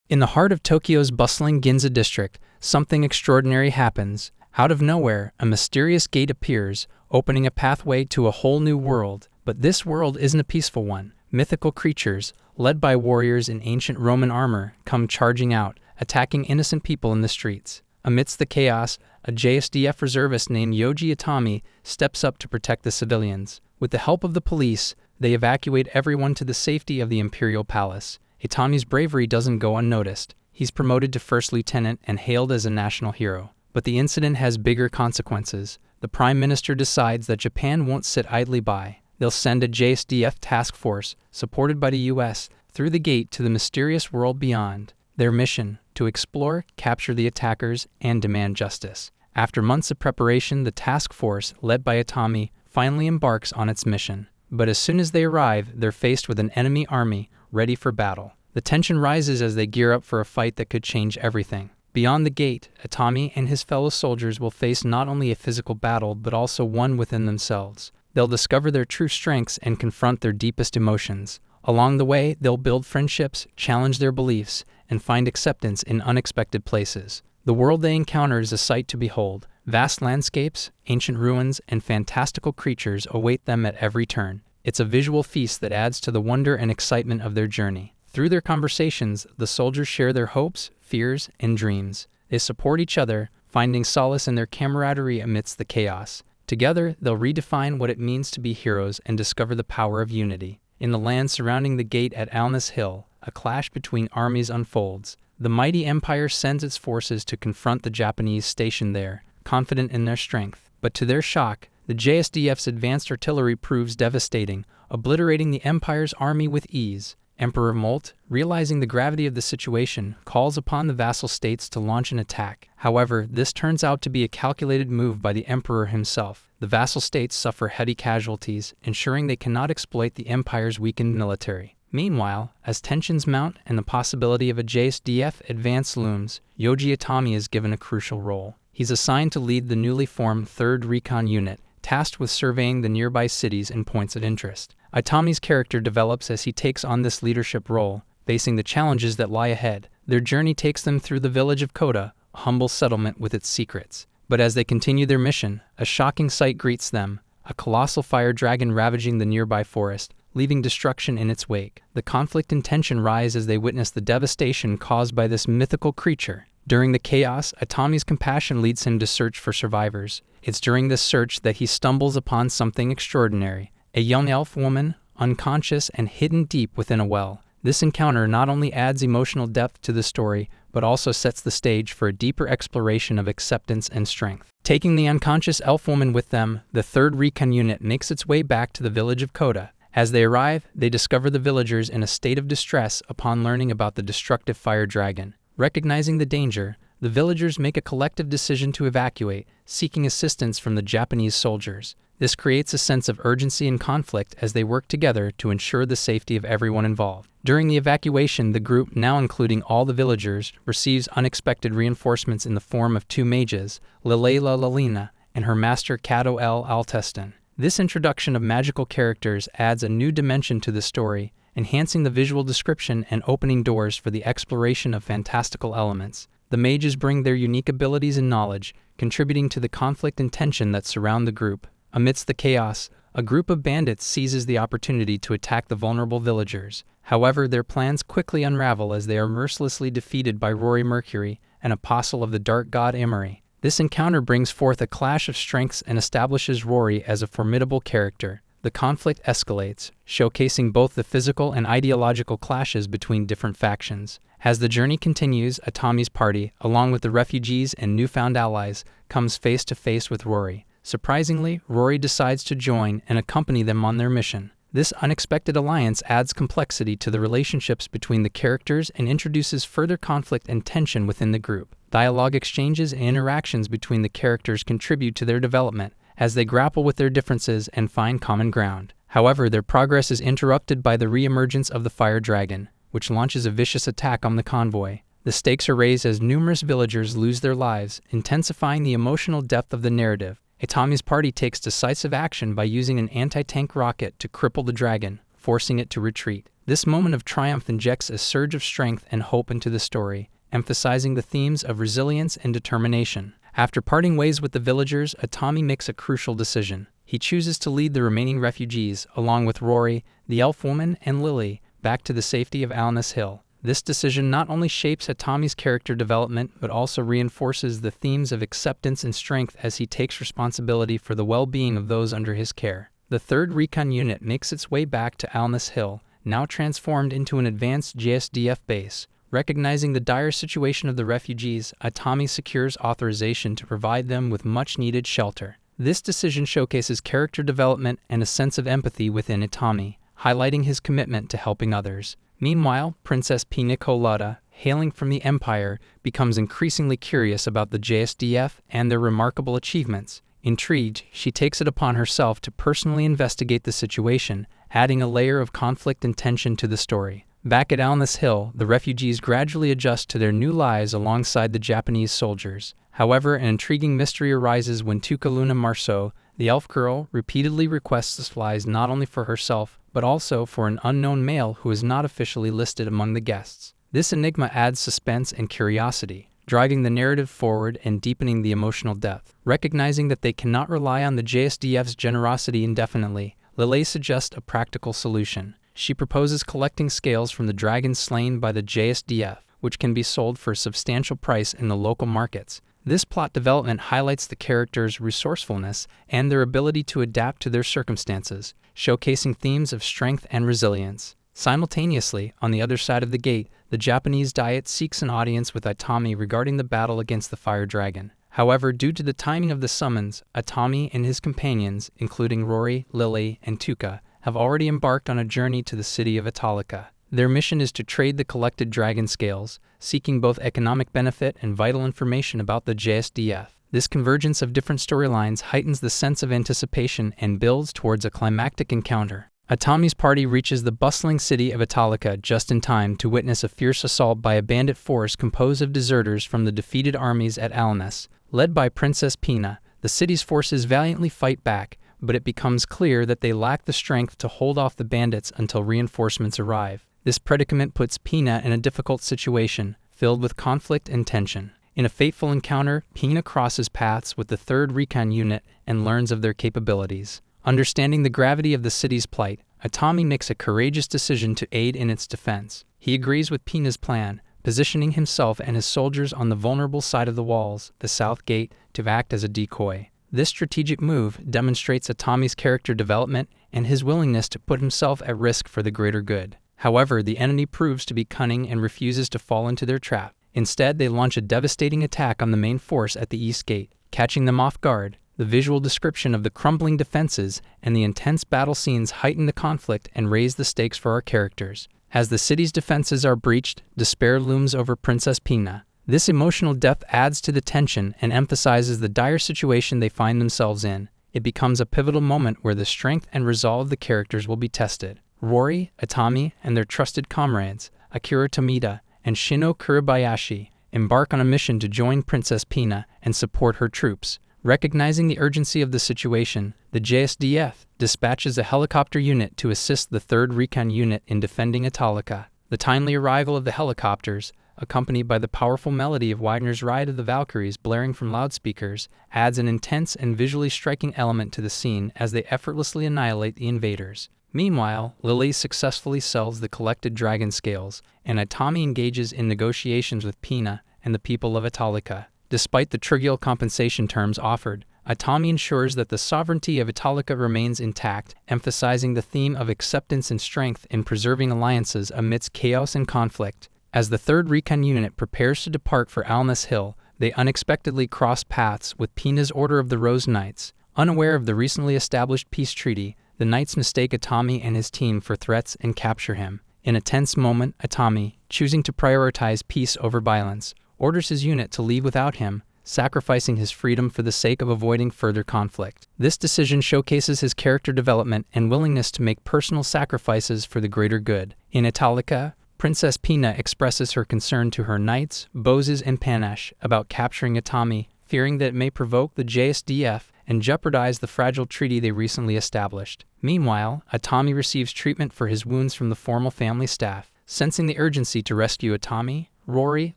In the heart of Tokyo's bustling Ginza district, something extraordinary happens. Out of nowhere, a mysterious gate appears, opening a pathway to a whole new world. But this world isn't a peaceful one. Mythical creatures, led by warriors in ancient Roman armor, come charging out, attacking innocent people in the streets. Amidst the chaos, a JSDF reservist named Yoji Itami steps up to protect the civilians. With the help of the police, they evacuate everyone to the safety of the Imperial Palace. Itami's bravery doesn't go unnoticed. He's promoted to first lieutenant and hailed as a national hero. But the incident has bigger consequences. The Prime Minister decides that Japan won't sit idly by. They'll send a JSDF task force, supported by the US, through the gate to the mysterious world beyond. Their mission: to explore, capture the attackers, and demand justice. After months of preparation, the task force, led by Itami, finally embarks on its mission. But as soon as they arrive, they're faced with an enemy army, ready for battle. The tension rises as they gear up for a fight that could change everything. Beyond the gate, Itami and his fellow soldiers will face not only a physical battle, but also one within themselves. They'll discover their true strengths and confront their deepest emotions. Along the way, they'll build friendships, challenge their beliefs, and find acceptance in unexpected places. The world they encounter is a sight to behold. Vast landscapes, ancient ruins, and fantastical creatures await them at every turn. It's a visual feast that adds to the wonder and excitement of their journey. Through their conversations, the soldiers share their hopes, fears, and dreams. They support each other, finding solace in their camaraderie amidst the chaos. Together, they'll redefine what it means to be heroes and discover the power of unity. In the land surrounding the gate at Alness Hill, a clash between armies unfolds. The mighty empire sends its forces to confront the Japanese stationed there, confident in their strength. But to their shock, the JSDF's advanced artillery proves devastating, obliterating the empire's army with ease. Emperor Molt, realizing the gravity of the situation, calls upon the vassal states to launch an attack. However, this turns out to be a calculated move by the emperor himself. The vassal states suffer heavy casualties, ensuring they cannot exploit the empire's weakened military. Meanwhile, as tensions mount and the possibility of a JSDF advance looms, Yoji Itami is given a crucial role. He's assigned to lead the newly formed 3rd Recon Unit, tasked with surveying the nearby cities and points of interest. Itami's character develops as he takes on this leadership role, facing the challenges that lie ahead. Their journey takes them through the village of Koda, a humble settlement with its secrets. But as they continue their mission, a shocking sight greets them: a colossal fire dragon ravaging the nearby forest, leaving destruction in its wake. The conflict and tension rise as they witness the devastation caused by this mythical creature. During the chaos, Itami's compassion leads him to search for survivors. It's during this search that he stumbles upon something extraordinary: a young elf woman, unconscious and hidden deep within a well. This encounter not only adds emotional depth to the story, but also sets the stage for a deeper exploration of acceptance and strength. Taking the unconscious elf woman with them, the 3rd Recon Unit makes its way back to the village of Koda. As they arrive, they discover the villagers in a state of distress upon learning about the destructive fire dragon. Recognizing the danger, the villagers make a collective decision to evacuate, seeking assistance from the Japanese soldiers. This creates a sense of urgency and conflict as they work together to ensure the safety of everyone involved. During the evacuation, the group, now including all the villagers, receives unexpected reinforcements in the form of 2 mages, Lilela Lalina and her master Kato L. Alteston. This introduction of magical characters adds a new dimension to the story, enhancing the visual description and opening doors for the exploration of fantastical elements. The mages bring their unique abilities and knowledge, contributing to the conflict and tension that surround the group. Amidst the chaos, a group of bandits seizes the opportunity to attack the vulnerable villagers. However, their plans quickly unravel as they are mercilessly defeated by Rory Mercury, an apostle of the dark god Emery. This encounter brings forth a clash of strengths and establishes Rory as a formidable character. The conflict escalates, showcasing both the physical and ideological clashes between different factions. As the journey continues, Itami's party, along with the refugees and newfound allies, comes face to face with Rory. Surprisingly, Rory decides to join and accompany them on their mission. This unexpected alliance adds complexity to the relationships between the characters and introduces further conflict and tension within the group. Dialogue exchanges and interactions between the characters contribute to their development as they grapple with their differences and find common ground. However, their progress is interrupted by the re-emergence of the fire dragon, which launches a vicious attack on the convoy. The stakes are raised as numerous villagers lose their lives, intensifying the emotional depth of the narrative. Itami's party takes decisive action by using an anti-tank rocket to cripple the dragon, forcing it to retreat. This moment of triumph injects a surge of strength and hope into the story, emphasizing the themes of resilience and determination. After parting ways with the villagers, Atami makes a crucial decision. He chooses to lead the remaining refugees, along with Rory, the elf woman, and Lily, back to the safety of Alness Hill. This decision not only shapes Atami's character development, but also reinforces the themes of acceptance and strength as he takes responsibility for the well-being of those under his care. The 3rd Recon unit makes its way back to Alness Hill, now transformed into an advanced JSDF base. Recognizing the dire situation of the refugees, Atami secures authorization to provide them with much-needed shelter. This decision showcases character development and a sense of empathy within Atami, highlighting his commitment to helping others. Meanwhile, Princess Pina Colada, hailing from the Empire, becomes increasingly curious about the JSDF and their remarkable achievements. Intrigued, she takes it upon herself to personally investigate the situation, adding a layer of conflict and tension to the story. Back at Alness Hill, the refugees gradually adjust to their new lives alongside the Japanese soldiers. However, an intriguing mystery arises when Tukaluna Marceau, the elf girl, repeatedly requests supplies not only for herself, but also for an unknown male who is not officially listed among the guests. This enigma adds suspense and curiosity, driving the narrative forward and deepening the emotional depth. Recognizing that they cannot rely on the JSDF's generosity indefinitely, Lele suggests a practical solution. She proposes collecting scales from the dragons slain by the JSDF, which can be sold for a substantial price in the local markets. This plot development highlights the characters' resourcefulness and their ability to adapt to their circumstances, showcasing themes of strength and resilience. Simultaneously, on the other side of the gate, the Japanese Diet seeks an audience with Atami regarding the battle against the fire dragon. However, due to the timing of the summons, Atami and his companions, including Rory, Lily, and Tuka, have already embarked on a journey to the city of Italica. Their mission is to trade the collected dragon scales, seeking both economic benefit and vital information about the JSDF. This convergence of different storylines heightens the sense of anticipation and builds towards a climactic encounter. Atami's party reaches the bustling city of Italica just in time to witness a fierce assault by a bandit force composed of deserters from the defeated armies at Alness. Led by Princess Pina, the city's forces valiantly fight back, but it becomes clear that they lack the strength to hold off the bandits until reinforcements arrive. This predicament puts Pina in a difficult situation, filled with conflict and tension. In a fateful encounter, Pina crosses paths with the 3rd Recon unit and learns of their capabilities. Understanding the gravity of the city's plight, Atami makes a courageous decision to aid in its defense. He agrees with Pina's plan, positioning himself and his soldiers on the vulnerable side of the walls, the south gate, to act as a decoy. This strategic move demonstrates Atami's character development and his willingness to put himself at risk for the greater good. However, the enemy proves to be cunning and refuses to fall into their trap. Instead, they launch a devastating attack on the main force at the east gate, catching them off guard. The visual description of the crumbling defenses and the intense battle scenes heighten the conflict and raise the stakes for our characters. As the city's defenses are breached, despair looms over Princess Pina. This emotional depth adds to the tension and emphasizes the dire situation they find themselves in. It becomes a pivotal moment where the strength and resolve of the characters will be tested. Rory, Atami, and their trusted comrades, Akira Tomita and Shino Kuribayashi, embark on a mission to join Princess Pina and support her troops. Recognizing the urgency of the situation, the JSDF dispatches a helicopter unit to assist the 3rd Recon unit in defending Italica. The timely arrival of the helicopters, accompanied by the powerful melody of Wagner's Ride of the Valkyries blaring from loudspeakers, adds an intense and visually striking element to the scene as they effortlessly annihilate the invaders. Meanwhile, Lily successfully sells the collected dragon scales, and Atami engages in negotiations with Pina and the people of Italica. Despite the trivial compensation terms offered, Atami ensures that the sovereignty of Italica remains intact, emphasizing the theme of acceptance and strength in preserving alliances amidst chaos and conflict. As the 3rd Recon unit prepares to depart for Alness Hill, they unexpectedly cross paths with Pina's Order of the Rose Knights. Unaware of the recently established peace treaty, the Knights mistake Atami and his team for threats and capture him. In a tense moment, Atami, choosing to prioritize peace over violence, orders his unit to leave without him, sacrificing his freedom for the sake of avoiding further conflict. This decision showcases his character development and willingness to make personal sacrifices for the greater good. In Italica, Princess Pina expresses her concern to her knights, Bozes and Panache, about capturing Atami, fearing that it may provoke the JSDF and jeopardize the fragile treaty they recently established. Meanwhile, Atami receives treatment for his wounds from the formal family staff. Sensing the urgency to rescue Atami, Rory,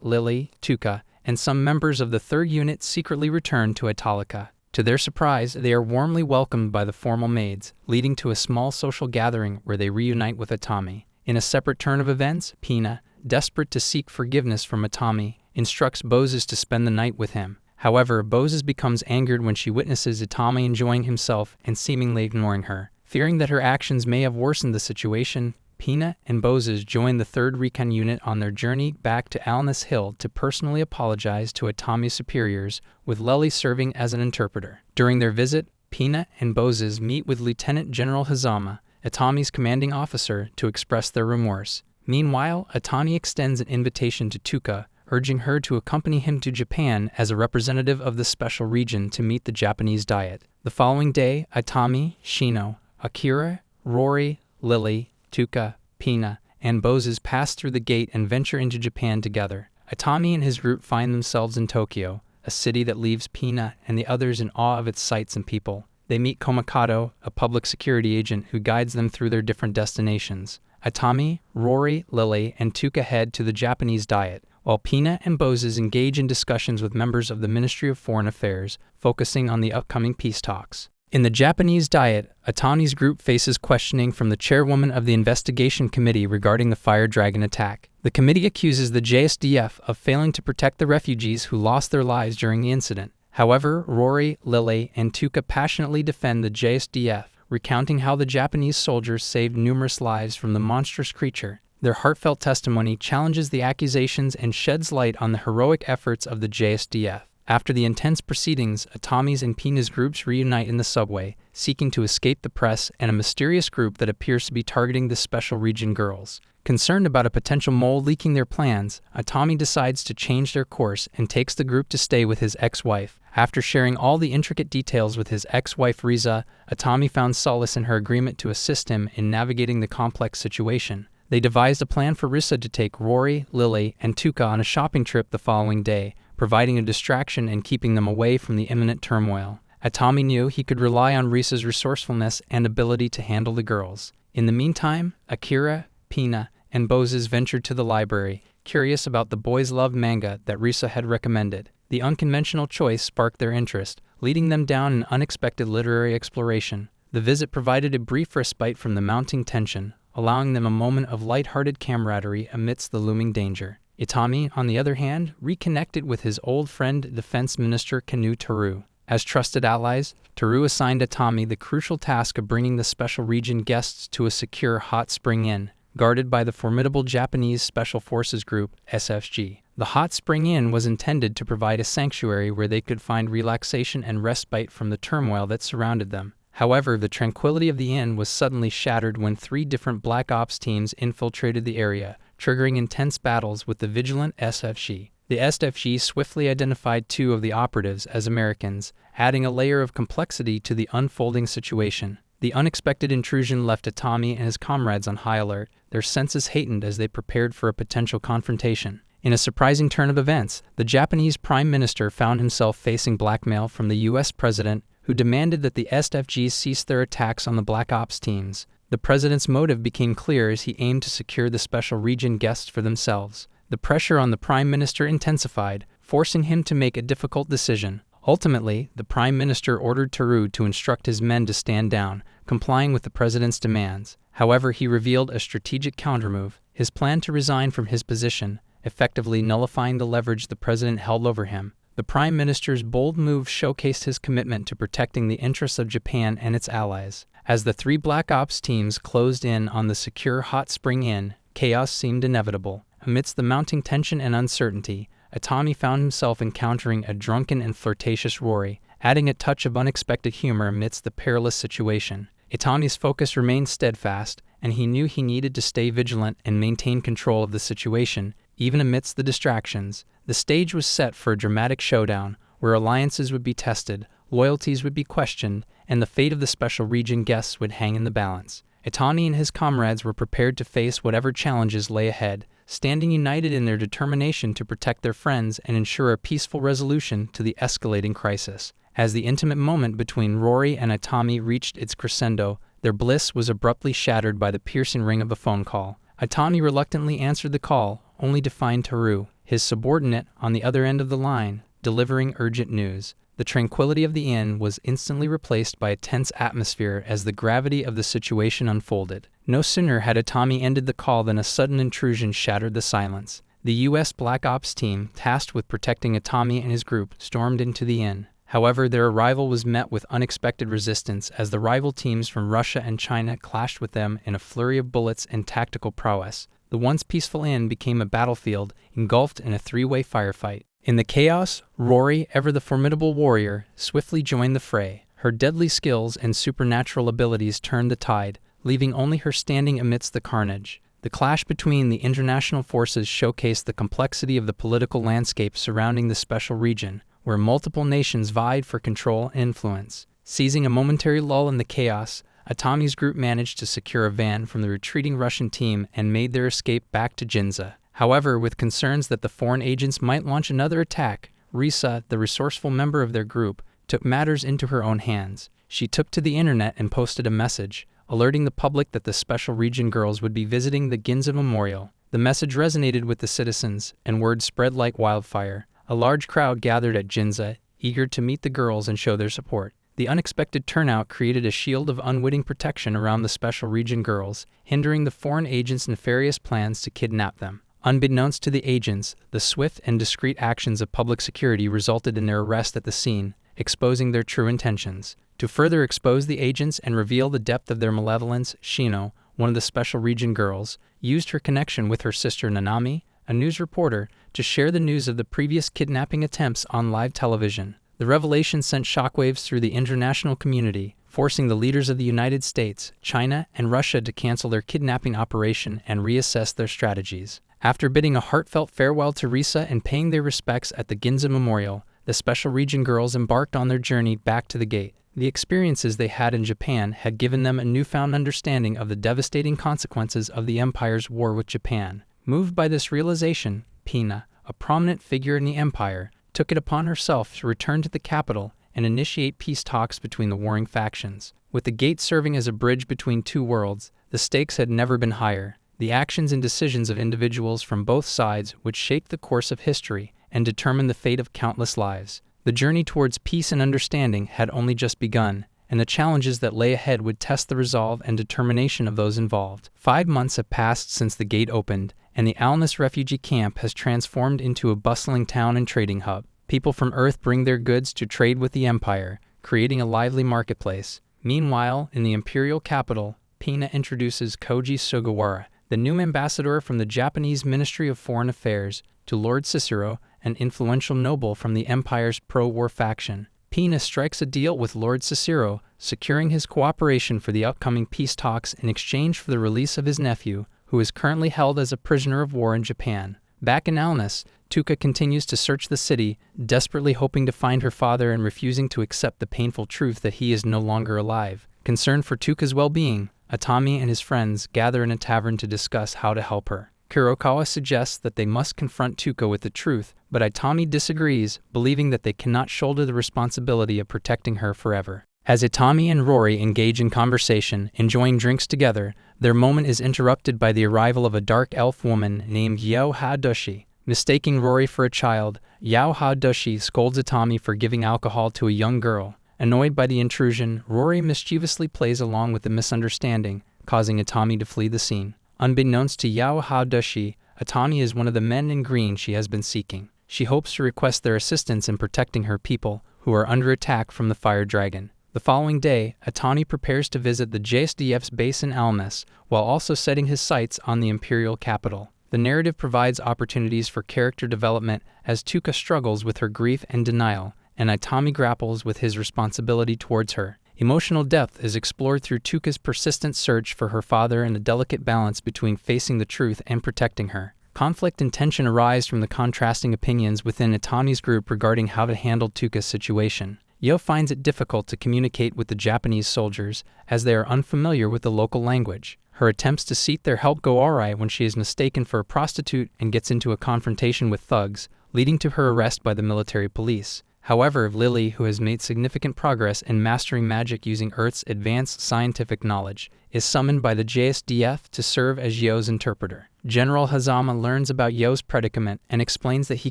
Lily, Tuka, and some members of the 3rd Unit secretly return to Italica. To their surprise, they are warmly welcomed by the formal maids, leading to a small social gathering where they reunite with Atami. In a separate turn of events, Pina, desperate to seek forgiveness from Atami, instructs Boses to spend the night with him. However, Boses becomes angered when she witnesses Atami enjoying himself and seemingly ignoring her. Fearing that her actions may have worsened the situation, Pina and Boses join the 3rd Recon Unit on their journey back to Alness Hill to personally apologize to Atami's superiors, with Lely serving as an interpreter. During their visit, Pina and Boses meet with Lieutenant General Hazama, Atami's commanding officer, to express their remorse. Meanwhile, Atami extends an invitation to Tuka, urging her to accompany him to Japan as a representative of the special region to meet the Japanese Diet. The following day, Atami, Shino, Akira, Rory, Lily, Tuka, Pina, and Boses pass through the gate and venture into Japan together. Atami and his group find themselves in Tokyo, a city that leaves Pina and the others in awe of its sights and people. They meet Komikado, a public security agent who guides them through their different destinations. Atami, Rory, Lily, and Tuka head to the Japanese Diet, while Pina and Boses engage in discussions with members of the Ministry of Foreign Affairs, focusing on the upcoming peace talks. In the Japanese Diet, Atami's group faces questioning from the chairwoman of the investigation committee regarding the Fire Dragon attack. The committee accuses the JSDF of failing to protect the refugees who lost their lives during the incident. However, Rory, Lily, and Tuka passionately defend the JSDF, recounting how the Japanese soldiers saved numerous lives from the monstrous creature. Their heartfelt testimony challenges the accusations and sheds light on the heroic efforts of the JSDF. After the intense proceedings, Atami's and Pina's groups reunite in the subway, seeking to escape the press and a mysterious group that appears to be targeting the Special Region girls. Concerned about a potential mole leaking their plans, Atami decides to change their course and takes the group to stay with his ex-wife. After sharing all the intricate details with his ex-wife Riza, Atami found solace in her agreement to assist him in navigating the complex situation. They devised a plan for Riza to take Rory, Lily, and Tuka on a shopping trip the following day, providing a distraction and keeping them away from the imminent turmoil. Atami knew he could rely on Riza's resourcefulness and ability to handle the girls. In the meantime, Akira, Pina, and Boses ventured to the library, curious about the boys' love manga that Riza had recommended. The unconventional choice sparked their interest, leading them down an unexpected literary exploration. The visit provided a brief respite from the mounting tension, allowing them a moment of light-hearted camaraderie amidst the looming danger. Atami, on the other hand, reconnected with his old friend Defense Minister Kanu Teru. As trusted allies, Teru assigned Atami the crucial task of bringing the Special Region guests to a secure hot spring inn, guarded by the formidable Japanese Special Forces Group, SFG. The hot spring inn was intended to provide a sanctuary where they could find relaxation and respite from the turmoil that surrounded them. However, the tranquility of the inn was suddenly shattered when 3 different Black Ops teams infiltrated the area, triggering intense battles with the vigilant SFG. The SFG swiftly identified 2 of the operatives as Americans, adding a layer of complexity to the unfolding situation. The unexpected intrusion left Atami and his comrades on high alert, their senses heightened as they prepared for a potential confrontation. In a surprising turn of events, the Japanese Prime Minister found himself facing blackmail from the US President, who demanded that the SFG cease their attacks on the Black Ops teams. The president's motive became clear as he aimed to secure the Special Region guests for themselves. The pressure on the Prime Minister intensified, forcing him to make a difficult decision. Ultimately, the Prime Minister ordered Teru to instruct his men to stand down, complying with the president's demands. However, he revealed a strategic countermove, his plan to resign from his position, effectively nullifying the leverage the president held over him. The Prime Minister's bold move showcased his commitment to protecting the interests of Japan and its allies. As the 3 Black Ops teams closed in on the secure hot spring inn, chaos seemed inevitable. Amidst the mounting tension and uncertainty, Atami found himself encountering a drunken and flirtatious Rory, adding a touch of unexpected humor amidst the perilous situation. Itami's focus remained steadfast, and he knew he needed to stay vigilant and maintain control of the situation, even amidst the distractions. The stage was set for a dramatic showdown, where alliances would be tested, loyalties would be questioned, and the fate of the Special Region guests would hang in the balance. Atami and his comrades were prepared to face whatever challenges lay ahead, standing united in their determination to protect their friends and ensure a peaceful resolution to the escalating crisis. As the intimate moment between Rory and Itami reached its crescendo, their bliss was abruptly shattered by the piercing ring of a phone call. Itami reluctantly answered the call, only to find Teru, his subordinate, on the other end of the line, delivering urgent news. The tranquility of the inn was instantly replaced by a tense atmosphere as the gravity of the situation unfolded. No sooner had Itami ended the call than a sudden intrusion shattered the silence. The U.S. Black Ops team, tasked with protecting Itami and his group, stormed into the inn. However, their arrival was met with unexpected resistance as the rival teams from Russia and China clashed with them in a flurry of bullets and tactical prowess. The once peaceful inn became a battlefield, engulfed in a three-way firefight. In the chaos, Rory, ever the formidable warrior, swiftly joined the fray. Her deadly skills and supernatural abilities turned the tide, leaving only her standing amidst the carnage. The clash between the international forces showcased the complexity of the political landscape surrounding the special region, where multiple nations vied for control and influence. Seizing a momentary lull in the chaos, Itami's group managed to secure a van from the retreating Russian team and made their escape back to Ginza. However, with concerns that the foreign agents might launch another attack, Risa, the resourceful member of their group, took matters into her own hands. She took to the internet and posted a message, alerting the public that the Special Region girls would be visiting the Ginza Memorial. The message resonated with the citizens, and word spread like wildfire. A large crowd gathered at Ginza, eager to meet the girls and show their support. The unexpected turnout created a shield of unwitting protection around the Special Region girls, hindering the foreign agents' nefarious plans to kidnap them. Unbeknownst to the agents, the swift and discreet actions of public security resulted in their arrest at the scene, exposing their true intentions. To further expose the agents and reveal the depth of their malevolence, Shino, one of the Special Region girls, used her connection with her sister Nanami, a news reporter, to share the news of the previous kidnapping attempts on live television. The revelation sent shockwaves through the international community, forcing the leaders of the United States, China, and Russia to cancel their kidnapping operation and reassess their strategies. After bidding a heartfelt farewell to Risa and paying their respects at the Ginza Memorial, the Special Region girls embarked on their journey back to the gate. The experiences they had in Japan had given them a newfound understanding of the devastating consequences of the Empire's war with Japan. Moved by this realization, Pina, a prominent figure in the Empire, took it upon herself to return to the capital and initiate peace talks between the warring factions. With the gate serving as a bridge between two worlds, the stakes had never been higher. The actions and decisions of individuals from both sides would shape the course of history and determine the fate of countless lives. The journey towards peace and understanding had only just begun, and the challenges that lay ahead would test the resolve and determination of those involved. 5 months have passed since the gate opened, and the Alnus refugee camp has transformed into a bustling town and trading hub. People from Earth bring their goods to trade with the Empire, creating a lively marketplace. Meanwhile, in the imperial capital, Pina introduces Koji Sugawara, the new ambassador from the Japanese Ministry of Foreign Affairs, to Lord Cicero, an influential noble from the Empire's pro-war faction. Pina strikes a deal with Lord Cicero, securing his cooperation for the upcoming peace talks in exchange for the release of his nephew, who is currently held as a prisoner of war in Japan. Back in Alnus, Tuka continues to search the city, desperately hoping to find her father and refusing to accept the painful truth that he is no longer alive. Concerned for Tuka's well-being, Itami and his friends gather in a tavern to discuss how to help her. Kurokawa suggests that they must confront Tuka with the truth, but Itami disagrees, believing that they cannot shoulder the responsibility of protecting her forever. As Itami and Rory engage in conversation, enjoying drinks together, their moment is interrupted by the arrival of a dark elf woman named Yao Ha-Doshi. Mistaking Rory for a child, Yao Ha-Doshi scolds Itami for giving alcohol to a young girl. Annoyed by the intrusion, Rory mischievously plays along with the misunderstanding, causing Itami to flee the scene. Unbeknownst to Yao Ha-Doshi, Itami is one of the men in green she has been seeking. She hopes to request their assistance in protecting her people, who are under attack from the fire dragon. The following day, Itami prepares to visit the JSDF's base in Alnus, while also setting his sights on the imperial capital. The narrative provides opportunities for character development as Tuka struggles with her grief and denial, and Itami grapples with his responsibility towards her. Emotional depth is explored through Tuka's persistent search for her father and the delicate balance between facing the truth and protecting her. Conflict and tension arise from the contrasting opinions within Itami's group regarding how to handle Tuka's situation. Yo finds it difficult to communicate with the Japanese soldiers, as they are unfamiliar with the local language. Her attempts to seek their help go awry when she is mistaken for a prostitute and gets into a confrontation with thugs, leading to her arrest by the military police. However, Lily, who has made significant progress in mastering magic using Earth's advanced scientific knowledge, is summoned by the JSDF to serve as Yo's interpreter. General Hazama learns about Yo's predicament and explains that he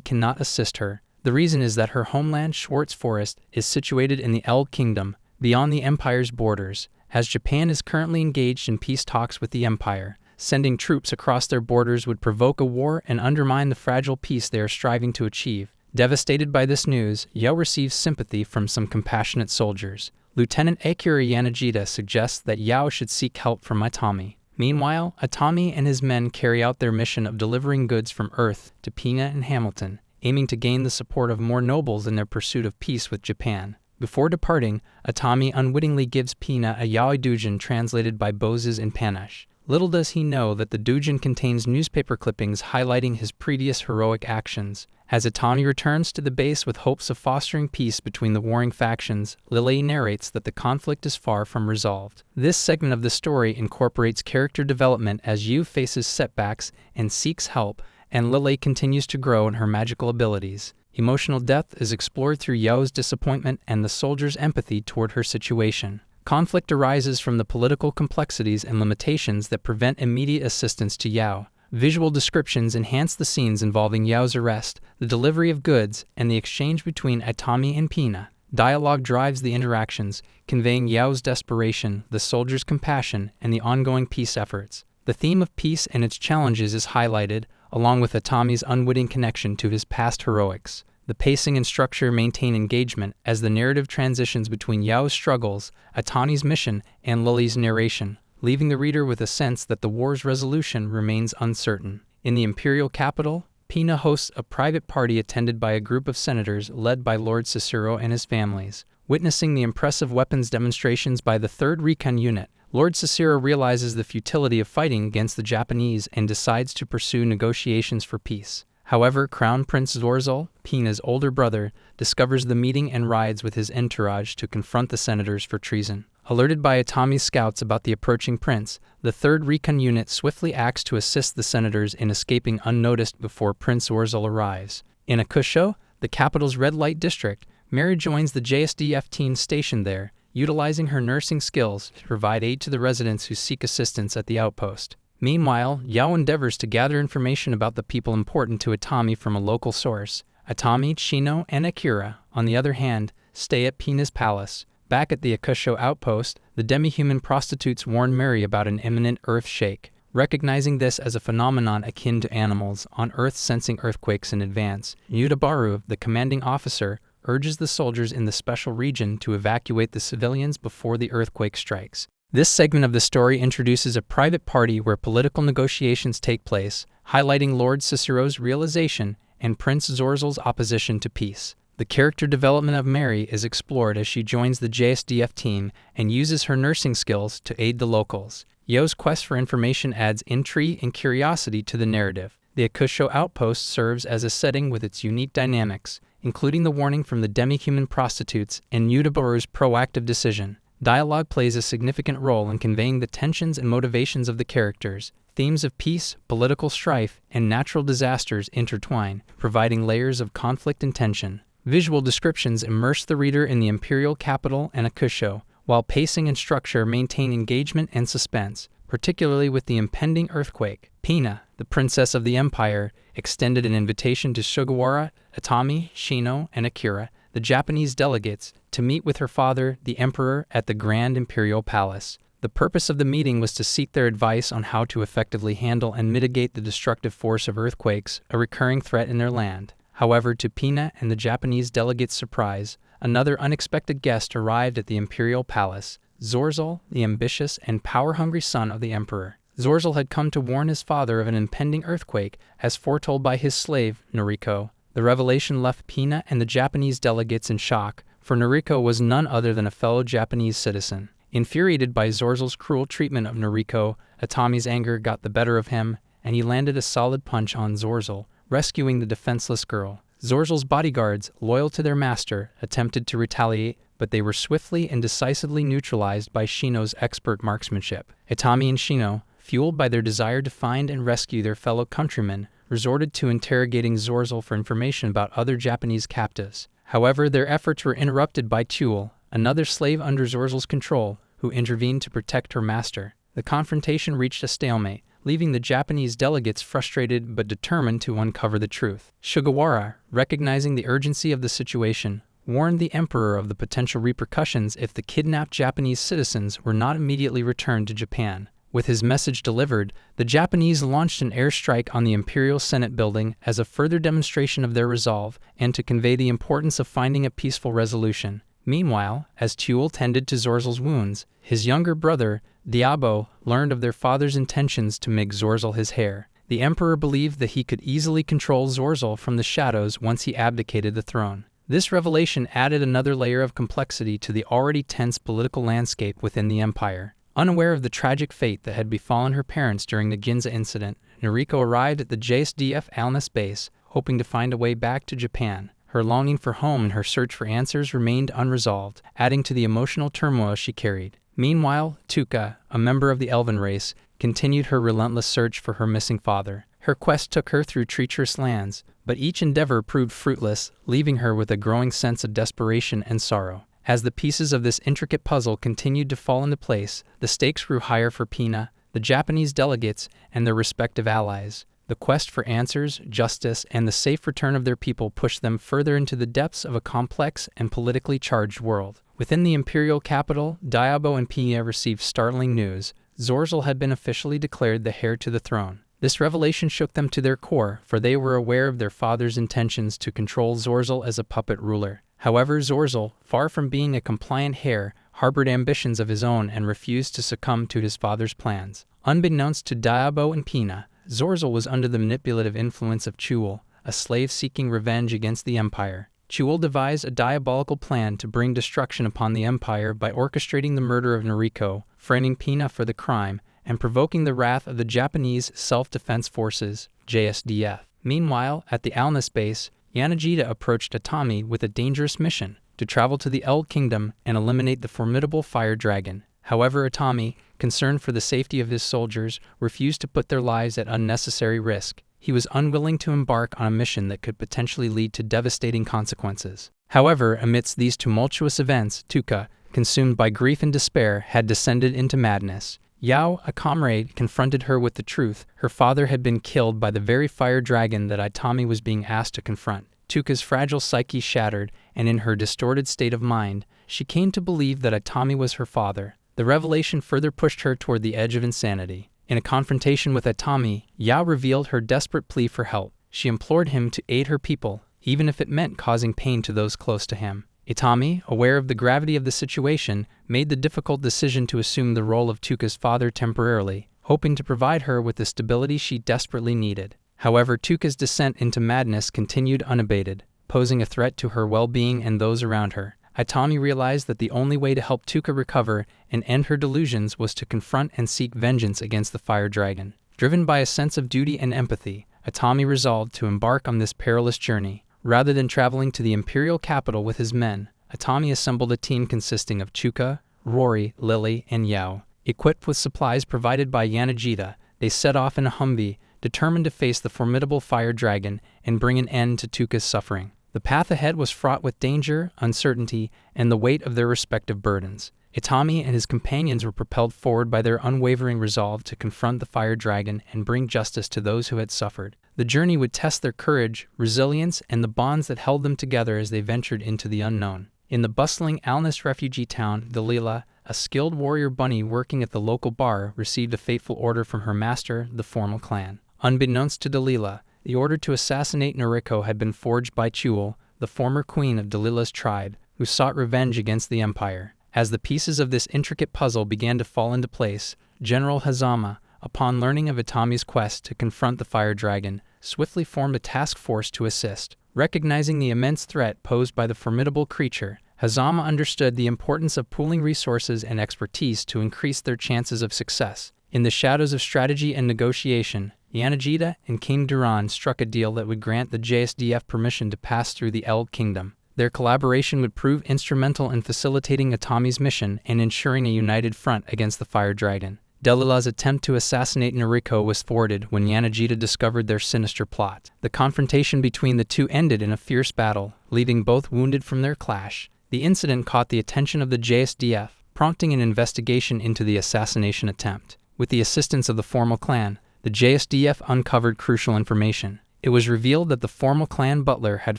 cannot assist her. The reason is that her homeland, Schwartz Forest, is situated in the Eld Kingdom, beyond the Empire's borders, as Japan is currently engaged in peace talks with the Empire. Sending troops across their borders would provoke a war and undermine the fragile peace they are striving to achieve. Devastated by this news, Yo receives sympathy from some compassionate soldiers. Lieutenant Akira Yanagita suggests that Yao should seek help from Itami. Meanwhile, Itami and his men carry out their mission of delivering goods from Earth to Pina and Hamilton, aiming to gain the support of more nobles in their pursuit of peace with Japan. Before departing, Itami unwittingly gives Pina a yaoi doujin translated by Boses in Panache. Little does he know that the doujin contains newspaper clippings highlighting his previous heroic actions. As Itami returns to the base with hopes of fostering peace between the warring factions, Lily narrates that the conflict is far from resolved. This segment of the story incorporates character development as Yu faces setbacks and seeks help, and Lily continues to grow in her magical abilities. Emotional depth is explored through Yao's disappointment and the soldier's empathy toward her situation. Conflict arises from the political complexities and limitations that prevent immediate assistance to Yao. Visual descriptions enhance the scenes involving Yao's arrest, the delivery of goods, and the exchange between Itami and Pina. Dialogue drives the interactions, conveying Yao's desperation, the soldier's compassion, and the ongoing peace efforts. The theme of peace and its challenges is highlighted, along with Itami's unwitting connection to his past heroics. The pacing and structure maintain engagement as the narrative transitions between Yao's struggles, Itami's mission, and Lily's narration, leaving the reader with a sense that the war's resolution remains uncertain. In the imperial capital, Pina hosts a private party attended by a group of senators led by Lord Cicero and his families. Witnessing the impressive weapons demonstrations by the 3rd Recon Unit, Lord Cicero realizes the futility of fighting against the Japanese and decides to pursue negotiations for peace. However, Crown Prince Zorzel, Pina's older brother, discovers the meeting and rides with his entourage to confront the senators for treason. Alerted by Itami's scouts about the approaching prince, the 3rd Recon Unit swiftly acts to assist the senators in escaping unnoticed before Prince Zorzel arrives. In Akusho, the capital's red light district, Mary joins the JSDF team stationed there, utilizing her nursing skills to provide aid to the residents who seek assistance at the outpost. Meanwhile, Yao endeavors to gather information about the people important to Itami from a local source. Itami, Chino, and Akira, on the other hand, stay at Pina's palace. Back at the Akusho outpost, the demi-human prostitutes warn Mary about an imminent earth shake. Recognizing this as a phenomenon akin to animals on Earth sensing earthquakes in advance, Yudabaru, the commanding officer, urges the soldiers in the special region to evacuate the civilians before the earthquake strikes. This segment of the story introduces a private party where political negotiations take place, highlighting Lord Cicero's realization and Prince Zorzel's opposition to peace. The character development of Mary is explored as she joins the JSDF team and uses her nursing skills to aid the locals. Yo's quest for information adds intrigue and curiosity to the narrative. The Akusho outpost serves as a setting with its unique dynamics, including the warning from the demi-human prostitutes and Yudabaru's proactive decision. Dialogue plays a significant role in conveying the tensions and motivations of the characters. Themes of peace, political strife, and natural disasters intertwine, providing layers of conflict and tension. Visual descriptions immerse the reader in the imperial capital and Akusho, while pacing and structure maintain engagement and suspense, particularly with the impending earthquake. Pina, the princess of the empire, extended an invitation to Sugawara, Itami, Shino, and Akira, the Japanese delegates, to meet with her father, the emperor, at the Grand Imperial Palace. The purpose of the meeting was to seek their advice on how to effectively handle and mitigate the destructive force of earthquakes, a recurring threat in their land. However, to Pina and the Japanese delegates' surprise, another unexpected guest arrived at the Imperial Palace, Zorzel, the ambitious and power-hungry son of the emperor. Zorzel had come to warn his father of an impending earthquake, as foretold by his slave, Noriko. The revelation left Pina and the Japanese delegates in shock, for Noriko was none other than a fellow Japanese citizen. Infuriated by Zorzel's cruel treatment of Noriko, Itami's anger got the better of him, and he landed a solid punch on Zorzel, rescuing the defenseless girl. Zorzel's bodyguards, loyal to their master, attempted to retaliate, but they were swiftly and decisively neutralized by Shino's expert marksmanship. Itami and Shino, fueled by their desire to find and rescue their fellow countrymen, resorted to interrogating Zorzel for information about other Japanese captives. However, their efforts were interrupted by Tuel, another slave under Zorzel's control, who intervened to protect her master. The confrontation reached a stalemate, leaving the Japanese delegates frustrated but determined to uncover the truth. Sugawara, recognizing the urgency of the situation, warned the emperor of the potential repercussions if the kidnapped Japanese citizens were not immediately returned to Japan. With his message delivered, the Japanese launched an airstrike on the Imperial Senate building as a further demonstration of their resolve and to convey the importance of finding a peaceful resolution. Meanwhile, as Tuel tended to Zorzel's wounds, his younger brother, Diabo, learned of their father's intentions to make Zorzel his heir. The emperor believed that he could easily control Zorzel from the shadows once he abdicated the throne. This revelation added another layer of complexity to the already tense political landscape within the empire. Unaware of the tragic fate that had befallen her parents during the Ginza incident, Noriko arrived at the JSDF Alnus base, hoping to find a way back to Japan. Her longing for home and her search for answers remained unresolved, adding to the emotional turmoil she carried. Meanwhile, Tuka, a member of the Elven race, continued her relentless search for her missing father. Her quest took her through treacherous lands, but each endeavor proved fruitless, leaving her with a growing sense of desperation and sorrow. As the pieces of this intricate puzzle continued to fall into place, the stakes grew higher for Pina, the Japanese delegates, and their respective allies. The quest for answers, justice, and the safe return of their people pushed them further into the depths of a complex and politically charged world. Within the imperial capital, Diabo and Pina received startling news. Zorzel had been officially declared the heir to the throne. This revelation shook them to their core, for they were aware of their father's intentions to control Zorzel as a puppet ruler. However, Zorzel, far from being a compliant heir, harbored ambitions of his own and refused to succumb to his father's plans. Unbeknownst to Diabo and Pina, Zorzel was under the manipulative influence of Tuel, a slave seeking revenge against the empire. Tuel devised a diabolical plan to bring destruction upon the empire by orchestrating the murder of Noriko, framing Pina for the crime, and provoking the wrath of the Japanese Self-Defense Forces, JSDF. Meanwhile, at the Alnus base, Yanagita approached Atami with a dangerous mission, to travel to the Eld Kingdom and eliminate the formidable fire dragon. However, Atami, concerned for the safety of his soldiers, refused to put their lives at unnecessary risk. He was unwilling to embark on a mission that could potentially lead to devastating consequences. However, amidst these tumultuous events, Tuka, consumed by grief and despair, had descended into madness. Yao, a comrade, confronted her with the truth. Her father had been killed by the very fire dragon that Atami was being asked to confront. Tuka's fragile psyche shattered, and in her distorted state of mind, she came to believe that Atami was her father. The revelation further pushed her toward the edge of insanity. In a confrontation with Atami, Yao revealed her desperate plea for help. She implored him to aid her people, even if it meant causing pain to those close to him. Atami, aware of the gravity of the situation, made the difficult decision to assume the role of Tuka's father temporarily, hoping to provide her with the stability she desperately needed. However, Tuka's descent into madness continued unabated, posing a threat to her well-being and those around her. Atami realized that the only way to help Tuka recover and end her delusions was to confront and seek vengeance against the fire dragon. Driven by a sense of duty and empathy, Atami resolved to embark on this perilous journey. Rather than traveling to the imperial capital with his men, Atami assembled a team consisting of Tuka, Rory, Lily, and Yao. Equipped with supplies provided by Yanagita, they set off in a Humvee, determined to face the formidable fire dragon and bring an end to Tuka's suffering. The path ahead was fraught with danger, uncertainty, and the weight of their respective burdens. Atami and his companions were propelled forward by their unwavering resolve to confront the fire dragon and bring justice to those who had suffered. The journey would test their courage, resilience, and the bonds that held them together as they ventured into the unknown. In the bustling Alnus refugee town, Dalila, a skilled warrior bunny working at the local bar, received a fateful order from her master, the Formal clan. Unbeknownst to Dalila, the order to assassinate Noriko had been forged by Tuel, the former queen of Dalila's tribe, who sought revenge against the empire. As the pieces of this intricate puzzle began to fall into place, General Hazama, upon learning of Atami's quest to confront the fire dragon, swiftly formed a task force to assist. Recognizing the immense threat posed by the formidable creature, Hazama understood the importance of pooling resources and expertise to increase their chances of success. In the shadows of strategy and negotiation, Yanagita and King Duran struck a deal that would grant the JSDF permission to pass through the Eld Kingdom. Their collaboration would prove instrumental in facilitating Atami's mission and ensuring a united front against the fire dragon. Delilah's attempt to assassinate Noriko was thwarted when Yanagita discovered their sinister plot. The confrontation between the two ended in a fierce battle, leaving both wounded from their clash. The incident caught the attention of the JSDF, prompting an investigation into the assassination attempt. With the assistance of the formal clan, the JSDF uncovered crucial information. It was revealed that the formal clan butler had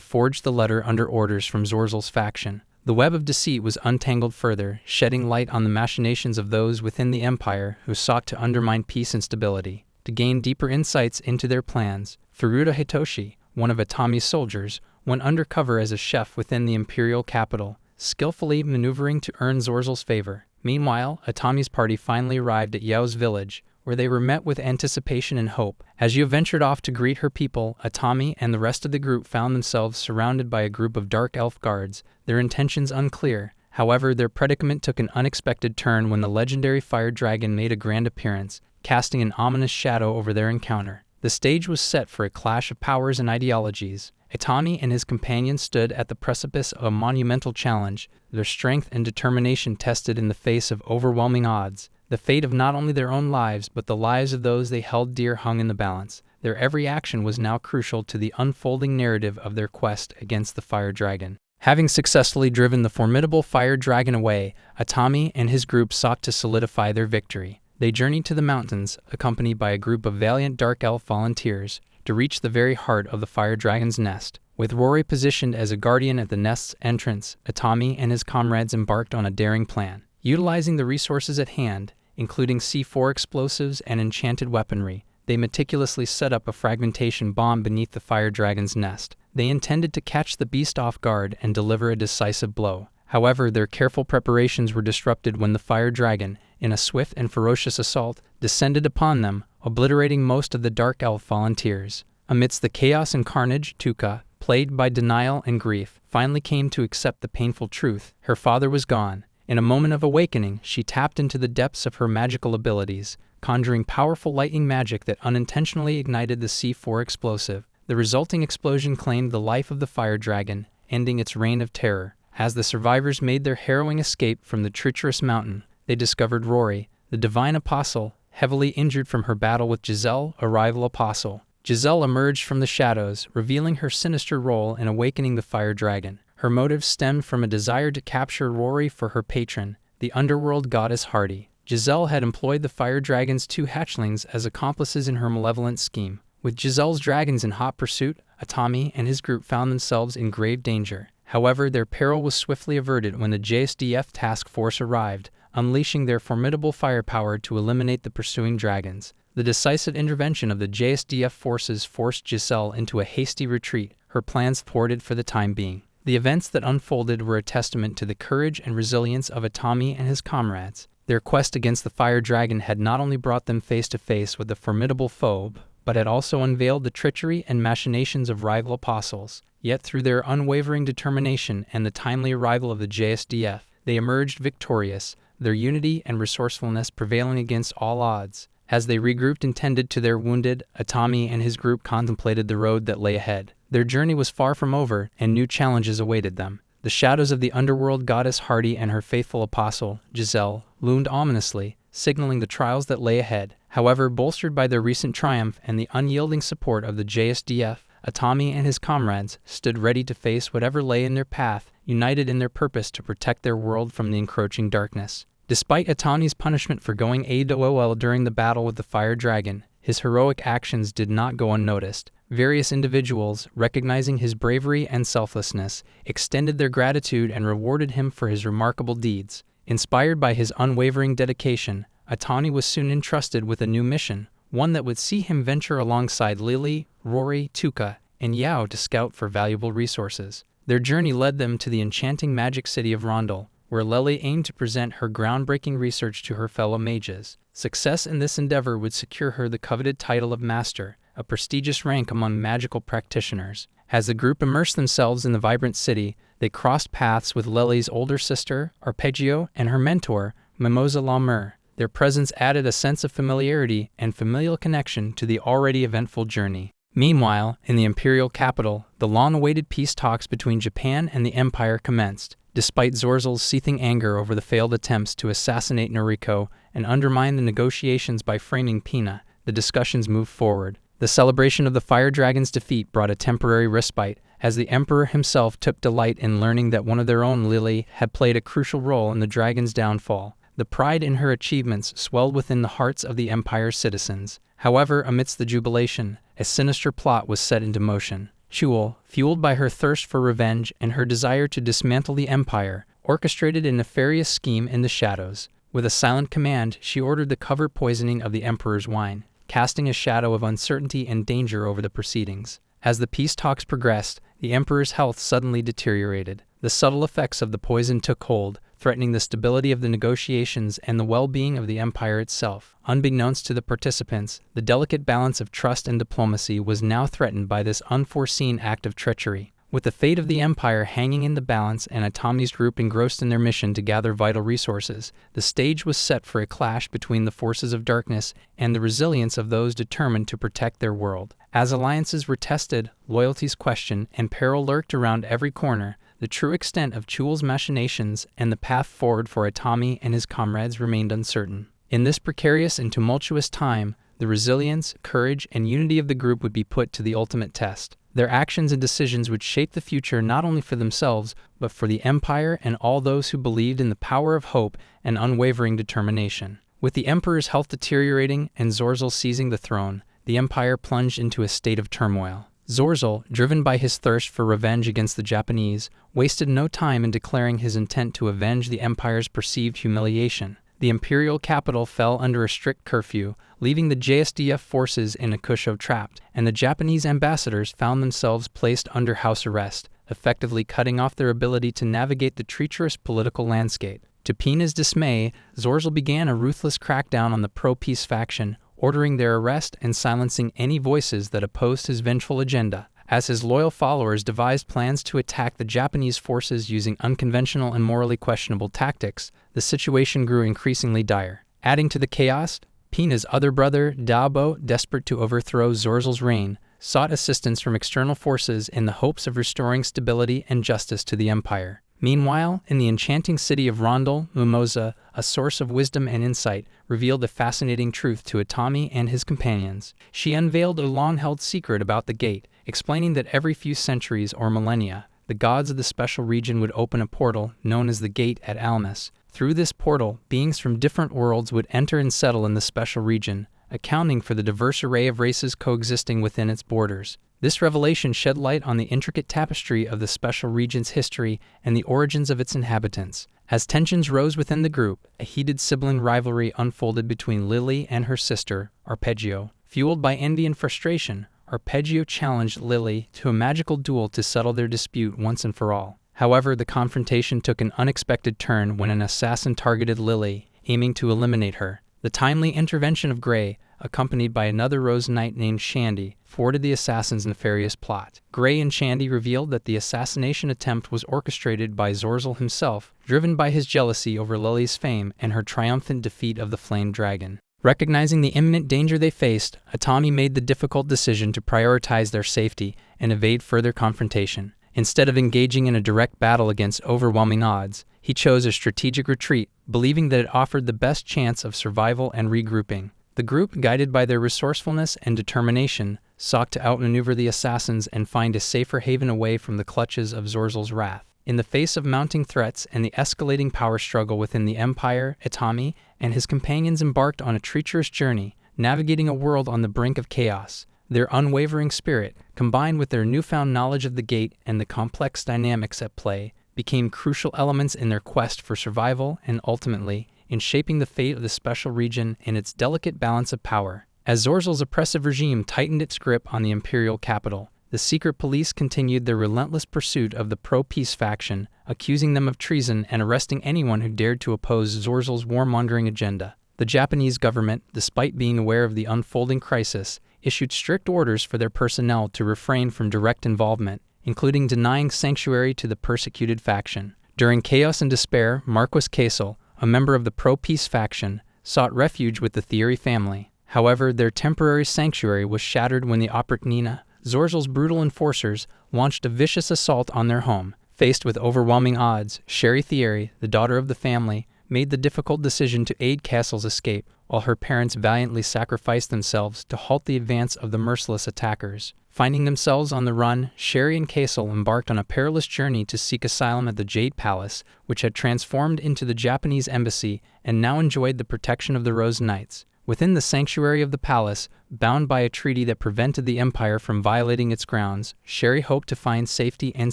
forged the letter under orders from Zorzel's faction. The web of deceit was untangled further, shedding light on the machinations of those within the empire who sought to undermine peace and stability. To gain deeper insights into their plans, Furuta Hitoshi, one of Atami's soldiers, went undercover as a chef within the imperial capital, skillfully maneuvering to earn Zorzel's favor. Meanwhile, Atami's party finally arrived at Yao's village, where they were met with anticipation and hope. As Yao ventured off to greet her people, Atami and the rest of the group found themselves surrounded by a group of dark elf guards, their intentions unclear. However, their predicament took an unexpected turn when the legendary fire dragon made a grand appearance, casting an ominous shadow over their encounter. The stage was set for a clash of powers and ideologies. Atami and his companions stood at the precipice of a monumental challenge, their strength and determination tested in the face of overwhelming odds. The fate of not only their own lives, but the lives of those they held dear hung in the balance. Their every action was now crucial to the unfolding narrative of their quest against the fire dragon. Having successfully driven the formidable fire dragon away, Atami and his group sought to solidify their victory. They journeyed to the mountains, accompanied by a group of valiant dark elf volunteers, to reach the very heart of the fire dragon's nest. With Rory positioned as a guardian at the nest's entrance, Atami and his comrades embarked on a daring plan. Utilizing the resources at hand, including C4 explosives and enchanted weaponry, they meticulously set up a fragmentation bomb beneath the fire dragon's nest. They intended to catch the beast off guard and deliver a decisive blow. However, their careful preparations were disrupted when the fire dragon, in a swift and ferocious assault, descended upon them, obliterating most of the dark elf volunteers. Amidst the chaos and carnage, Tuka, plagued by denial and grief, finally came to accept the painful truth. Her father was gone. In a moment of awakening, she tapped into the depths of her magical abilities, conjuring powerful lightning magic that unintentionally ignited the C4 explosive. The resulting explosion claimed the life of the fire dragon, ending its reign of terror. As the survivors made their harrowing escape from the treacherous mountain, they discovered Rory, the divine apostle, heavily injured from her battle with Giselle, a rival apostle. Giselle emerged from the shadows, revealing her sinister role in awakening the fire dragon. Her motives stemmed from a desire to capture Rory for her patron, the underworld goddess Hardy. Giselle had employed the fire dragon's two hatchlings as accomplices in her malevolent scheme. With Giselle's dragons in hot pursuit, Atami and his group found themselves in grave danger. However, their peril was swiftly averted when the JSDF task force arrived, unleashing their formidable firepower to eliminate the pursuing dragons. The decisive intervention of the JSDF forces forced Giselle into a hasty retreat, her plans thwarted for the time being. The events that unfolded were a testament to the courage and resilience of Atami and his comrades. Their quest against the fire dragon had not only brought them face to face with a formidable foe, but had also unveiled the treachery and machinations of rival apostles. Yet through their unwavering determination and the timely arrival of the JSDF, they emerged victorious, their unity and resourcefulness prevailing against all odds. As they regrouped and tended to their wounded, Atami and his group contemplated the road that lay ahead. Their journey was far from over, and new challenges awaited them. The shadows of the underworld goddess Hardy and her faithful apostle, Giselle, loomed ominously, signaling the trials that lay ahead. However, bolstered by their recent triumph and the unyielding support of the JSDF, Atami and his comrades stood ready to face whatever lay in their path, united in their purpose to protect their world from the encroaching darkness. Despite Atami's punishment for going AWOL during the battle with the fire dragon, his heroic actions did not go unnoticed. Various individuals, recognizing his bravery and selflessness, extended their gratitude and rewarded him for his remarkable deeds. Inspired by his unwavering dedication, Atami was soon entrusted with a new mission, one that would see him venture alongside Lily, Rory, Tuka, and Yao to scout for valuable resources. Their journey led them to the enchanting magic city of Rondel, where Lily aimed to present her groundbreaking research to her fellow mages. Success in this endeavor would secure her the coveted title of Master, a prestigious rank among magical practitioners. As the group immersed themselves in the vibrant city, they crossed paths with Lily's older sister, Arpeggio, and her mentor, Mimosa Lamer. Their presence added a sense of familiarity and familial connection to the already eventful journey. Meanwhile, in the imperial capital, the long-awaited peace talks between Japan and the Empire commenced. Despite Zorzel's seething anger over the failed attempts to assassinate Noriko and undermine the negotiations by framing Pina, the discussions moved forward. The celebration of the Fire Dragon's defeat brought a temporary respite, as the Emperor himself took delight in learning that one of their own, Lily, had played a crucial role in the dragon's downfall. The pride in her achievements swelled within the hearts of the Empire's citizens. However, amidst the jubilation, a sinister plot was set into motion. Chul, fueled by her thirst for revenge and her desire to dismantle the Empire, orchestrated a nefarious scheme in the shadows. With a silent command, she ordered the covert poisoning of the Emperor's wine, casting a shadow of uncertainty and danger over the proceedings. As the peace talks progressed, the Emperor's health suddenly deteriorated. The subtle effects of the poison took hold, threatening the stability of the negotiations and the well-being of the Empire itself. Unbeknownst to the participants, the delicate balance of trust and diplomacy was now threatened by this unforeseen act of treachery. With the fate of the Empire hanging in the balance and Itami's group engrossed in their mission to gather vital resources, the stage was set for a clash between the forces of darkness and the resilience of those determined to protect their world. As alliances were tested, loyalties questioned, and peril lurked around every corner, the true extent of Chul's machinations and the path forward for Itami and his comrades remained uncertain. In this precarious and tumultuous time, the resilience, courage, and unity of the group would be put to the ultimate test. Their actions and decisions would shape the future not only for themselves, but for the Empire and all those who believed in the power of hope and unwavering determination. With the Emperor's health deteriorating and Zorzel seizing the throne, the Empire plunged into a state of turmoil. Zorzel, driven by his thirst for revenge against the Japanese, wasted no time in declaring his intent to avenge the Empire's perceived humiliation. The imperial capital fell under a strict curfew, leaving the JSDF forces in Akusho trapped, and the Japanese ambassadors found themselves placed under house arrest, effectively cutting off their ability to navigate the treacherous political landscape. To Pina's dismay, Zorzel began a ruthless crackdown on the pro-peace faction, ordering their arrest and silencing any voices that opposed his vengeful agenda. As his loyal followers devised plans to attack the Japanese forces using unconventional and morally questionable tactics, the situation grew increasingly dire. Adding to the chaos, Pina's other brother, Daobo, desperate to overthrow Zorzel's reign, sought assistance from external forces in the hopes of restoring stability and justice to the Empire. Meanwhile, in the enchanting city of Rondel, Mimosa, a source of wisdom and insight, revealed a fascinating truth to Itami and his companions. She unveiled a long-held secret about the gate, explaining that every few centuries or millennia, the gods of the special region would open a portal known as the Gate at Almas. Through this portal, beings from different worlds would enter and settle in the special region, accounting for the diverse array of races coexisting within its borders. This revelation shed light on the intricate tapestry of the special region's history and the origins of its inhabitants. As tensions rose within the group, a heated sibling rivalry unfolded between Lily and her sister, Arpeggio. Fueled by envy and frustration, Arpeggio challenged Lily to a magical duel to settle their dispute once and for all. However, the confrontation took an unexpected turn when an assassin targeted Lily, aiming to eliminate her. The timely intervention of Gray, accompanied by another Rose Knight named Shandy, thwarted the assassin's nefarious plot. Gray and Shandy revealed that the assassination attempt was orchestrated by Zorzel himself, driven by his jealousy over Lily's fame and her triumphant defeat of the Flame Dragon. Recognizing the imminent danger they faced, Itami made the difficult decision to prioritize their safety and evade further confrontation. Instead of engaging in a direct battle against overwhelming odds, he chose a strategic retreat, believing that it offered the best chance of survival and regrouping. The group, guided by their resourcefulness and determination, sought to outmaneuver the assassins and find a safer haven away from the clutches of Zorzel's wrath. In the face of mounting threats and the escalating power struggle within the Empire, Itami and his companions embarked on a treacherous journey, navigating a world on the brink of chaos. Their unwavering spirit, combined with their newfound knowledge of the Gate and the complex dynamics at play, became crucial elements in their quest for survival and, ultimately, in shaping the fate of the special region and its delicate balance of power. As Zorzel's oppressive regime tightened its grip on the imperial capital, the secret police continued their relentless pursuit of the pro-peace faction, accusing them of treason and arresting anyone who dared to oppose Zorzel's warmongering agenda. The Japanese government, despite being aware of the unfolding crisis, issued strict orders for their personnel to refrain from direct involvement, including denying sanctuary to the persecuted faction. During chaos and despair, Marquis Kaisel, a member of the pro-peace faction, sought refuge with the Thierry family. However, their temporary sanctuary was shattered when the Oprychnina, Zorzel's brutal enforcers, launched a vicious assault on their home. Faced with overwhelming odds, Jieitai, the daughter of the family, made the difficult decision to aid Castle's escape, while her parents valiantly sacrificed themselves to halt the advance of the merciless attackers. Finding themselves on the run, Sherry and Castle embarked on a perilous journey to seek asylum at the Jade Palace, which had transformed into the Japanese embassy and now enjoyed the protection of the Rose Knights. Within the sanctuary of the palace, bound by a treaty that prevented the Empire from violating its grounds, Sherry hoped to find safety and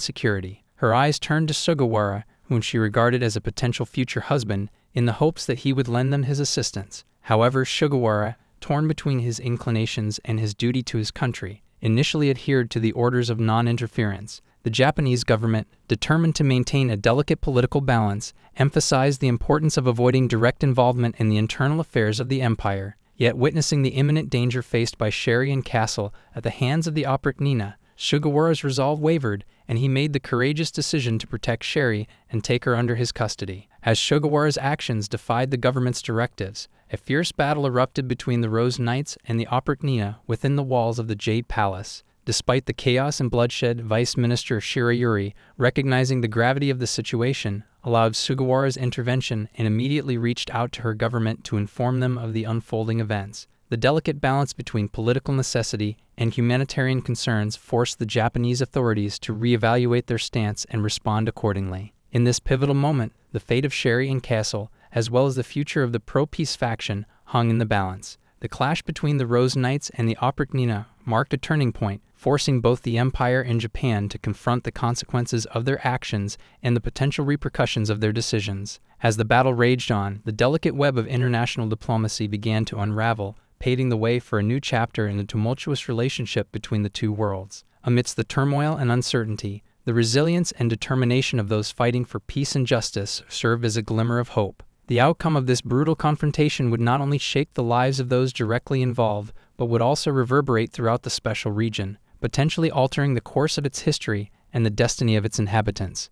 security. Her eyes turned to Sugawara, whom she regarded as a potential future husband, in the hopes that he would lend them his assistance. However, Sugawara, torn between his inclinations and his duty to his country, initially adhered to the orders of non-interference. The Japanese government, determined to maintain a delicate political balance, emphasized the importance of avoiding direct involvement in the internal affairs of the empire. Yet witnessing the imminent danger faced by Sherry and Castle at the hands of the Nina, Sugawara's resolve wavered, and he made the courageous decision to protect Sherry and take her under his custody. As Sugawara's actions defied the government's directives, a fierce battle erupted between the Rose Knights and the Nina within the walls of the Jade Palace. Despite the chaos and bloodshed, Vice Minister Shirayuri, recognizing the gravity of the situation, allowed Sugawara's intervention and immediately reached out to her government to inform them of the unfolding events. The delicate balance between political necessity and humanitarian concerns forced the Japanese authorities to reevaluate their stance and respond accordingly. In this pivotal moment, the fate of Sherry and Castle, as well as the future of the pro-peace faction, hung in the balance. The clash between the Rose Knights and the Nina marked a turning point, forcing both the Empire and Japan to confront the consequences of their actions and the potential repercussions of their decisions. As the battle raged on, the delicate web of international diplomacy began to unravel, paving the way for a new chapter in the tumultuous relationship between the two worlds. Amidst the turmoil and uncertainty, the resilience and determination of those fighting for peace and justice served as a glimmer of hope. The outcome of this brutal confrontation would not only shake the lives of those directly involved, but would also reverberate throughout the special region, potentially altering the course of its history and the destiny of its inhabitants.